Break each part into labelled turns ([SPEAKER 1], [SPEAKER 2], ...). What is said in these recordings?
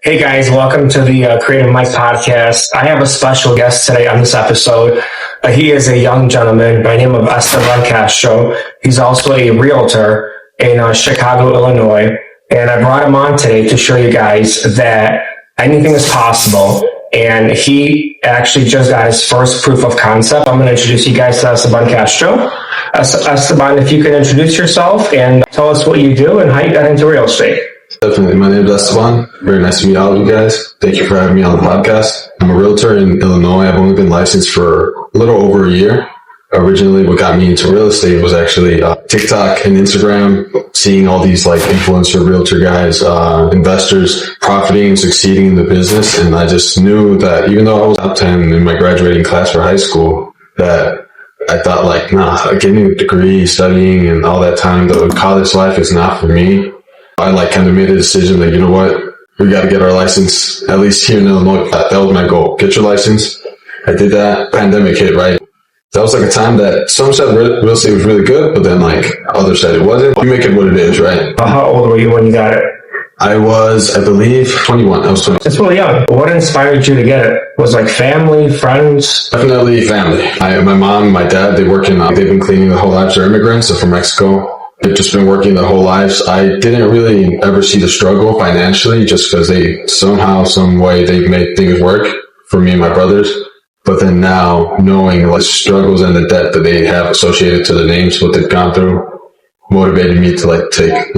[SPEAKER 1] Hey guys, welcome to the Creative Mike podcast. I have a special guest today on this episode. He is a young gentleman by the name of Esteban Castro. He's also a realtor in Chicago, Illinois. And I brought him on today to show you guys that anything is possible. And he actually just got his first proof of concept. I'm going to introduce you guys to Esteban Castro. Esteban, if you can introduce yourself and tell us what you do and how you got into real estate.
[SPEAKER 2] Definitely. My name is Esteban. Very nice to meet all of you guys. Thank you for having me on the podcast. I'm a realtor in Illinois. I've only been licensed for a little over a year. Originally, what got me into real estate was actually TikTok and Instagram, seeing all these like influencer realtor guys, investors profiting and succeeding in the business. And I just knew that even though I was top 10 in my graduating class for high school, that I thought like, getting a degree, studying and all that time, the college life is not for me. I like kind of made a decision that, you know what, we got to get our license, at least here in Illinois. That was my goal. Get your license. I did that. Pandemic hit, right? That was like a time that some said real estate was really good, but then like others said it wasn't. You make it what it is, right?
[SPEAKER 1] How old were you when you got it?
[SPEAKER 2] I was, I believe, 21. I was 20.
[SPEAKER 1] It's really young. What inspired you to get it? Was like family, friends?
[SPEAKER 2] Definitely family. My mom, my dad, they've been cleaning the whole lives. They're immigrants, so from Mexico. They've just been working their whole lives. I didn't really ever see the struggle financially just because they somehow, some way, they made things work for me and my brothers. But then now, knowing the struggles and the debt that they have associated to the names, what they've gone through, motivated me to like take,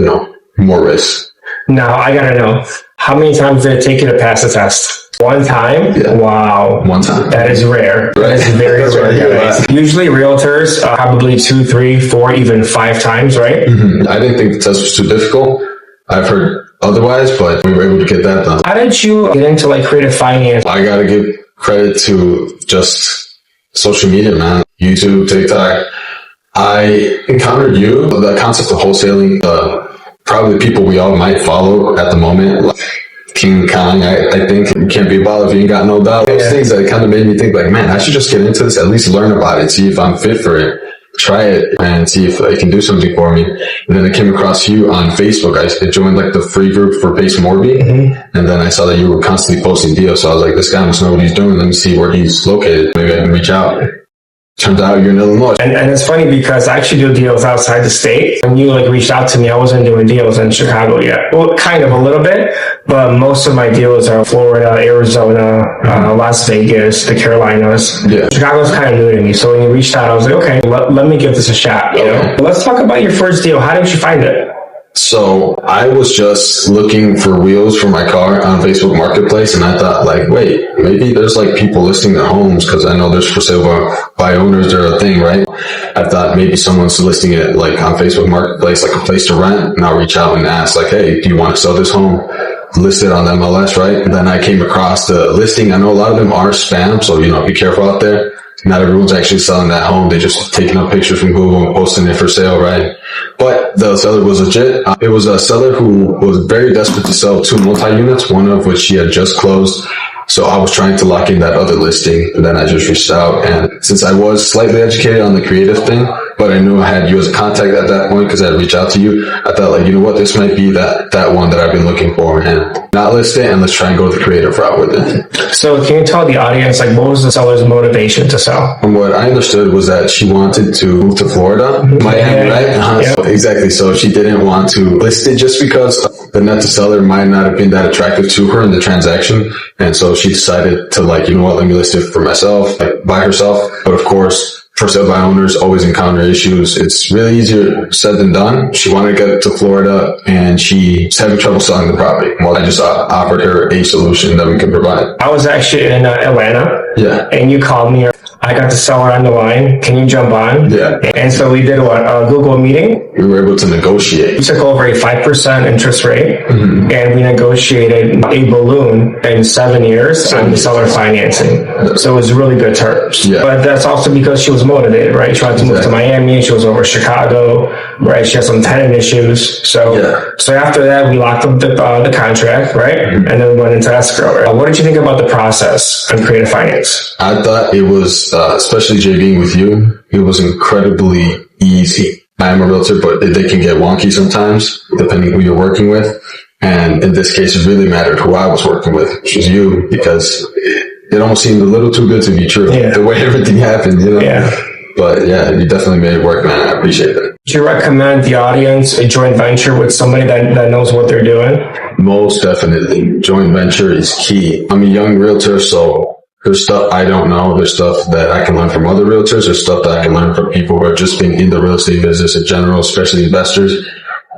[SPEAKER 2] more risks.
[SPEAKER 1] Now, I gotta know, how many times did it take you to pass the test? One time?
[SPEAKER 2] Yeah.
[SPEAKER 1] Wow.
[SPEAKER 2] One time.
[SPEAKER 1] That is rare.
[SPEAKER 2] Right.
[SPEAKER 1] That is very rare.
[SPEAKER 2] Right.
[SPEAKER 1] Usually realtors, probably 2, 3, 4, even 5 times, right?
[SPEAKER 2] Mm-hmm. I didn't think the test was too difficult. I've heard otherwise, but we were able to get that done.
[SPEAKER 1] How did you get into like creative finance?
[SPEAKER 2] I gotta give credit to just social media, man. YouTube, TikTok. I encountered you, the concept of wholesaling, probably people we all might follow at the moment, like King Kong. I think you can't be a baller if you ain't got no dollar. Those things that kind of made me think like, man, I should just get into this, at least learn about it, see if I'm fit for it, try it and see if it can do something for me. And then I came across you on Facebook. I joined like the free group for Base Morby. Mm-hmm. And then I saw that you were constantly posting deals. So I was like, this guy must know what he's doing. Let me see where he's located. Maybe I can reach out. Turns out you're in Illinois.
[SPEAKER 1] And it's funny because I actually do deals outside the state. When you like reached out to me, I wasn't doing deals in Chicago yet. Well, kind of a little bit, but most of my deals are Florida, Arizona, Las Vegas, the Carolinas.
[SPEAKER 2] Yeah.
[SPEAKER 1] Chicago's kind of new to me. So when you reached out, I was like, okay, let me give this a shot. You know? Let's talk about your first deal. How did you find it?
[SPEAKER 2] So I was just looking for wheels for my car on Facebook Marketplace, and I thought like, wait, maybe there's like people listing their homes because I know there's for sale by owners. They're a thing, right? I thought maybe someone's listing it like on Facebook Marketplace, like a place to rent, and I'll reach out and ask like, hey, do you want to sell this home? List it on the MLS, right? And then I came across the listing. I know a lot of them are spam, so be careful out there. Not everyone's actually selling that home. They just taking up pictures from Google and posting it for sale, right? But the seller was legit. It was a seller who was very desperate to sell 2 multi-units, one of which she had just closed. So I was trying to lock in that other listing, and then I just reached out. And since I was slightly educated on the creative thing, but I knew I had you as a contact at that point because I had reached out to you, I thought like, you know what, this might be that one that I've been looking for, and not list it, and let's try and go the creative route with it.
[SPEAKER 1] So can you tell the audience, like, what was the seller's motivation to sell?
[SPEAKER 2] From what I understood was that she wanted to move to Florida, Miami, right?
[SPEAKER 1] Yep.
[SPEAKER 2] So, exactly. So she didn't want to list it just because the net to seller might not have been that attractive to her in the transaction. And so she decided to like, you know what, let me list it for myself, like by herself. But of course, for sale by owners always encounter issues. It's really easier said than done. She wanted to get to Florida and she's having trouble selling the property. Well, I just offered her a solution that we could provide.
[SPEAKER 1] I was actually in Atlanta.
[SPEAKER 2] Yeah.
[SPEAKER 1] And you called me. I got the seller on the line. Can you jump on?
[SPEAKER 2] Yeah.
[SPEAKER 1] And so we did a Google meeting.
[SPEAKER 2] We were able to negotiate.
[SPEAKER 1] We took over a 5% interest rate, and we negotiated a balloon in 7 years on the seller financing. So it was really good terms.
[SPEAKER 2] Yeah.
[SPEAKER 1] But that's also because she was motivated, right? She wanted to move to Miami. She was over Chicago, right? She had some tenant issues. So after that, we locked up the contract, right? And then we went into escrow. Right? What did you think about the process on creative finance?
[SPEAKER 2] I thought it was, especially JVing with you, it was incredibly easy. I am a realtor, but they can get wonky sometimes, depending who you're working with. And in this case, it really mattered who I was working with, which was you, because it almost seemed a little too good to be true. The way everything happened, you know? But yeah, you definitely made it work, man. I appreciate it.
[SPEAKER 1] Do you recommend the audience a joint venture with somebody that knows what they're doing?
[SPEAKER 2] Most definitely. Joint venture is key. I'm a young realtor, so there's stuff I don't know. There's stuff that I can learn from other realtors. There's stuff that I can learn from people who are just being in the real estate business in general, especially investors.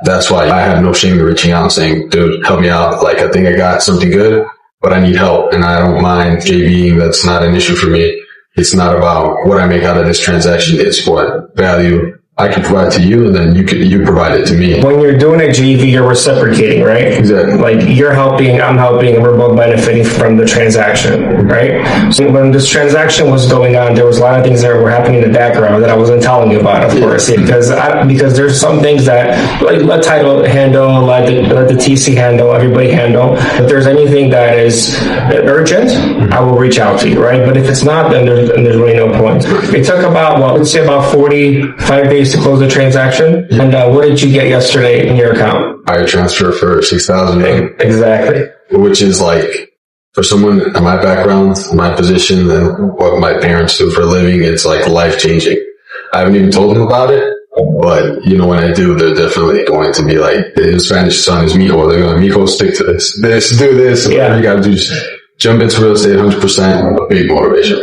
[SPEAKER 2] That's why I have no shame in reaching out and saying, dude, help me out. Like, I think I got something good, but I need help. And I don't mind JVing. That's not an issue for me. It's not about what I make out of this transaction. It's what value I can provide to you, and then you provide it to me.
[SPEAKER 1] When you're doing a JV, you're reciprocating, right?
[SPEAKER 2] Exactly.
[SPEAKER 1] Like, you're helping, I'm helping, and we're both benefiting from the transaction, right? So when this transaction was going on, there was a lot of things that were happening in the background that I wasn't telling you about, of course, because there's some things that, like, let title handle, let the TC handle, everybody handle. If there's anything that is urgent, I will reach out to you, right? But if it's not, then there's really no point. It took let's say about 45 days to close the transaction. And what did you get yesterday in your account?
[SPEAKER 2] Wire transfer for $6,000.
[SPEAKER 1] Exactly.
[SPEAKER 2] Which is like, for someone in my background, my position, and what my parents do for a living, it's like life changing. I haven't even told them about it, but you know, when I do, they're definitely going to be like, his Spanish son is Mijo. They're going, Mijo, stick to this. Do this. Whatever you got to do. Just jump into real estate 100%. A big motivation.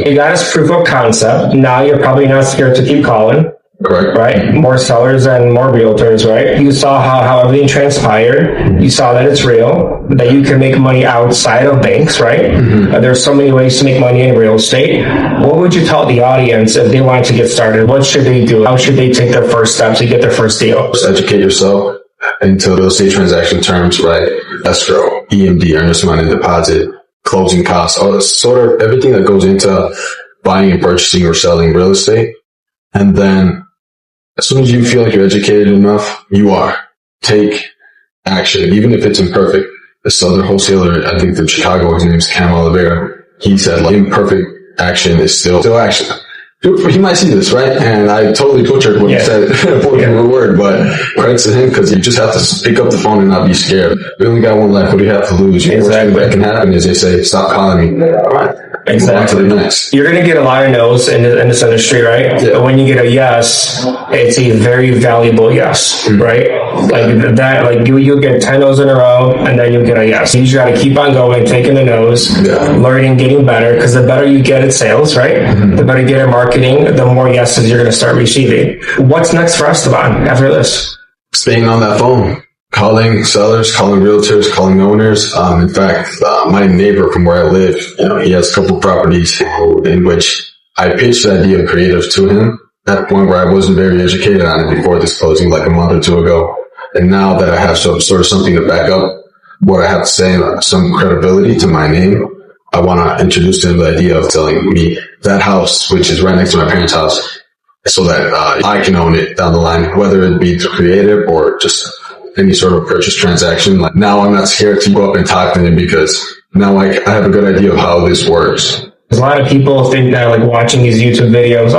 [SPEAKER 1] You got his proof of concept. Now you're probably not scared to keep calling.
[SPEAKER 2] Correct.
[SPEAKER 1] Right? More sellers and more realtors, right? You saw how everything transpired. You saw that it's real, that you can make money outside of banks, right? There's so many ways to make money in real estate. What would you tell the audience if they wanted to get started? What should they do? How should they take their first steps to get their first deal?
[SPEAKER 2] Just educate yourself into real estate transaction terms, right? Escrow, EMD, earnest money deposit, closing costs, all this sort of everything that goes into buying and purchasing or selling real estate. And then as soon as you feel like you're educated enough, you are. Take action, even if it's imperfect. This other wholesaler, I think in Chicago, his name's Cam Oliveira, he said, like, imperfect action is still action. He might see this, right? And I totally butchered what he said, word for word, but credit to him, because you just have to pick up the phone and not be scared. We only got one life. What do you have to lose? The worst thing that can happen is they say, stop calling me. All right.
[SPEAKER 1] Exactly.
[SPEAKER 2] Next.
[SPEAKER 1] You're going to get a lot of no's in this industry, right? But when you get a yes, it's a very valuable yes, right? Like that, like you'll get 10 no's in a row, and then you'll get a yes. You just got to keep on going, taking the no's, learning, getting better, because the better you get at sales, right? The better you get at marketing, the more yeses you're going to start receiving. What's next for Esteban after this?
[SPEAKER 2] Staying on that phone. Calling sellers, calling realtors, calling owners. In fact, my neighbor from where I live, he has a couple properties in which I pitched the idea of creative to him at a point where I wasn't very educated on it before this closing, like a month or two ago. And now that I have sort of something to back up what I have to say, some credibility to my name, I want to introduce to him the idea of selling me that house, which is right next to my parents' house, so that I can own it down the line, whether it be through creative or just any sort of purchase transaction. Like, now I'm not scared to go up and talk to him, because now I have a good idea of how this works.
[SPEAKER 1] A lot of people think that, like, watching these YouTube videos,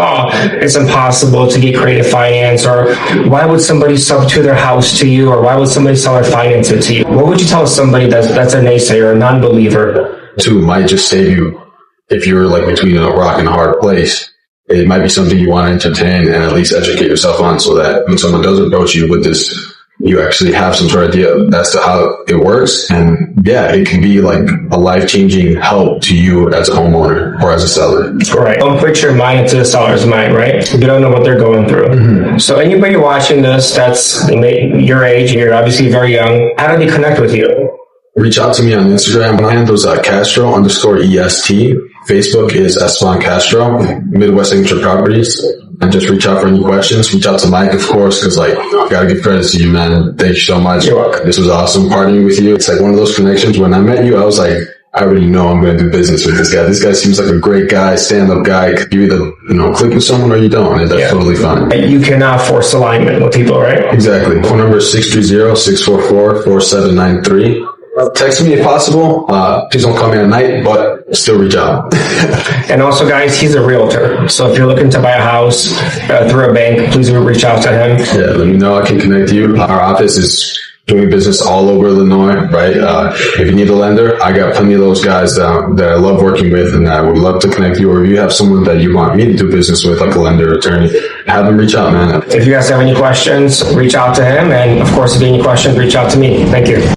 [SPEAKER 1] it's impossible to get creative finance, or why would somebody sub to their house to you, or why would somebody sell their finance it to you? What would you tell somebody that's a naysayer, a non-believer?
[SPEAKER 2] Two, might just save you if you're like between a rock and a hard place. It might be something you want to entertain and at least educate yourself on, so that when someone does approach you with this, you actually have some sort of idea as to how it works. And yeah, it can be like a life-changing help to you as a homeowner or as a seller.
[SPEAKER 1] Right. Don't put your mind into the seller's mind, right? You don't know what they're going through. So anybody watching this that's your age, you're obviously very young, how do they connect with you?
[SPEAKER 2] Reach out to me on Instagram. My handle is Castro_EST. Facebook is Esteban Castro, Midwest Signature Properties. And just reach out for any questions. Reach out to Mike, of course, because I gotta give credit to you, man. Thank you so much.
[SPEAKER 1] You're welcome.
[SPEAKER 2] This was awesome partying with you. It's like one of those connections. When I met you, I was like, I already know I'm going to do business with this guy. This guy seems like a great guy, stand-up guy. You either, click with someone or you don't, and that's totally fine.
[SPEAKER 1] You cannot force alignment with people, right?
[SPEAKER 2] Exactly. Phone number is 630-644-4793. Text me if possible. Please don't call me at night, but still reach out.
[SPEAKER 1] And also, guys, he's a realtor. So if you're looking to buy a house through a bank, please reach out to him.
[SPEAKER 2] Yeah, let me know. I can connect you. Our office is doing business all over Illinois, right? If you need a lender, I got plenty of those guys that I love working with, and I would love to connect you. Or if you have someone that you want me to do business with, like a lender, attorney, have them reach out, man.
[SPEAKER 1] If you guys have any questions, reach out to him. And of course, if you have any questions, reach out to me. Thank you.